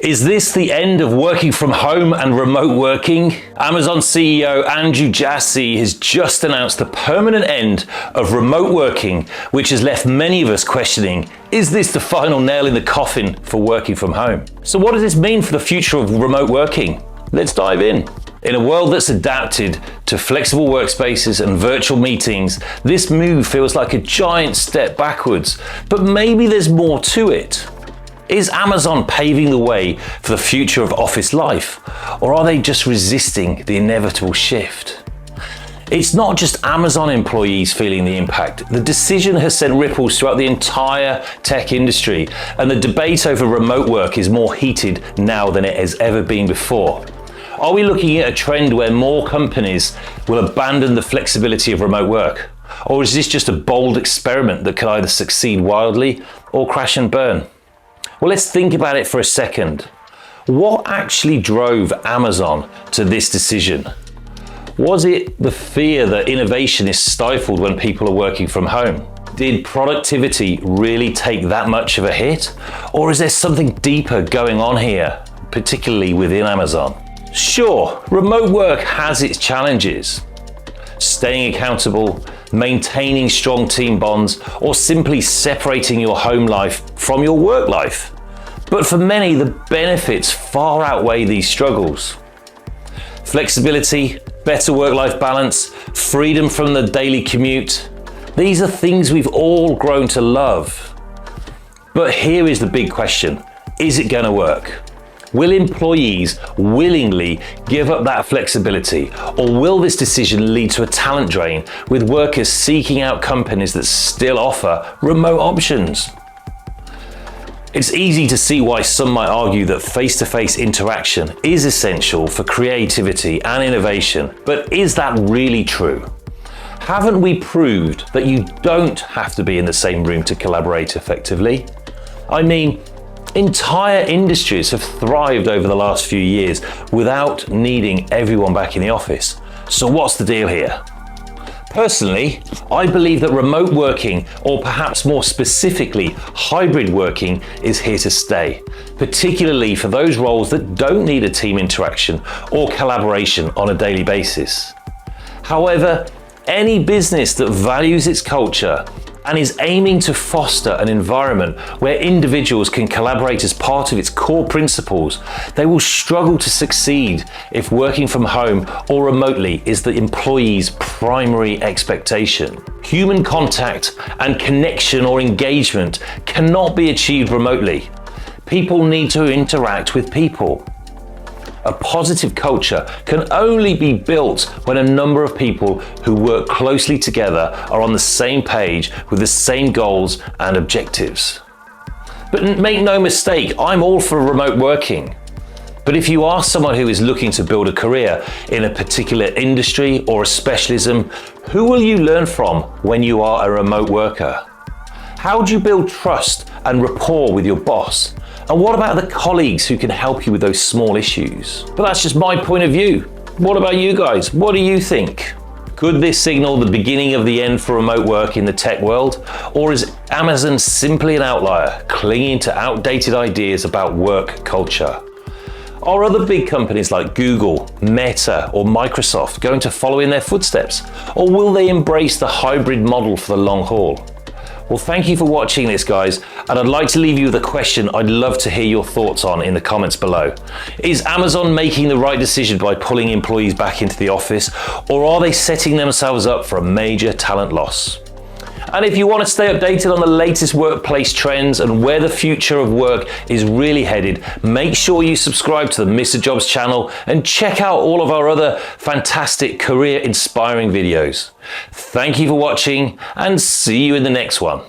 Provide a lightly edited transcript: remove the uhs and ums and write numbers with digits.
Is this the end of working from home and remote working? Amazon CEO Andrew Jassy has just announced the permanent end of remote working, which has left many of us questioning, is this the final nail in the coffin for working from home? So what does this mean for the future of remote working? Let's dive in. In a world that's adapted to flexible workspaces and virtual meetings, this move feels like a giant step backwards, but maybe there's more to it. Is Amazon paving the way for the future of office life, or are they just resisting the inevitable shift? It's not just Amazon employees feeling the impact. The decision has sent ripples throughout the entire tech industry, and the debate over remote work is more heated now than it has ever been before. Are we looking at a trend where more companies will abandon the flexibility of remote work? Or is this just a bold experiment that could either succeed wildly or crash and burn? Well, let's think about it for a second. What actually drove Amazon to this decision? Was it the fear that innovation is stifled when people are working from home? Did productivity really take that much of a hit? Or is there something deeper going on here, particularly within Amazon? Sure, remote work has its challenges. Staying accountable, maintaining strong team bonds, or simply separating your home life from your work life. But for many, the benefits far outweigh these struggles. Flexibility, better work-life balance, freedom from the daily commute. These are things we've all grown to love. But here is the big question. Is it going to work? Will employees willingly give up that flexibility, or will this decision lead to a talent drain with workers seeking out companies that still offer remote options? It's easy to see why some might argue that face-to-face interaction is essential for creativity and innovation, but is that really true? Haven't we proved that you don't have to be in the same room to collaborate effectively? I mean, entire industries have thrived over the last few years without needing everyone back in the office. So what's the deal here? Personally, I believe that remote working, or perhaps more specifically, hybrid working, is here to stay, particularly for those roles that don't need a team interaction or collaboration on a daily basis. However, any business that values its culture and is aiming to foster an environment where individuals can collaborate as part of its core principles, they will struggle to succeed if working from home or remotely is the employee's primary expectation. Human contact and connection or engagement cannot be achieved remotely. People need to interact with people. A positive culture can only be built when a number of people who work closely together are on the same page with the same goals and objectives. But make no mistake, I'm all for remote working. But if you are someone who is looking to build a career in a particular industry or a specialism, who will you learn from when you are a remote worker? How do you build trust and rapport with your boss? And what about the colleagues who can help you with those small issues? But that's just my point of view. What about you guys? What do you think? Could this signal the beginning of the end for remote work in the tech world? Or is Amazon simply an outlier, clinging to outdated ideas about work culture? Are other big companies like Google, Meta, or Microsoft going to follow in their footsteps? Or will they embrace the hybrid model for the long haul? Well, thank you for watching this, guys, and I'd like to leave you with a question I'd love to hear your thoughts on in the comments below. Is Amazon making the right decision by pulling employees back into the office, or are they setting themselves up for a major talent loss? And if you want to stay updated on the latest workplace trends and where the future of work is really headed, make sure you subscribe to the Mr. Jobs channel and check out all of our other fantastic career-inspiring videos. Thank you for watching, and see you in the next one.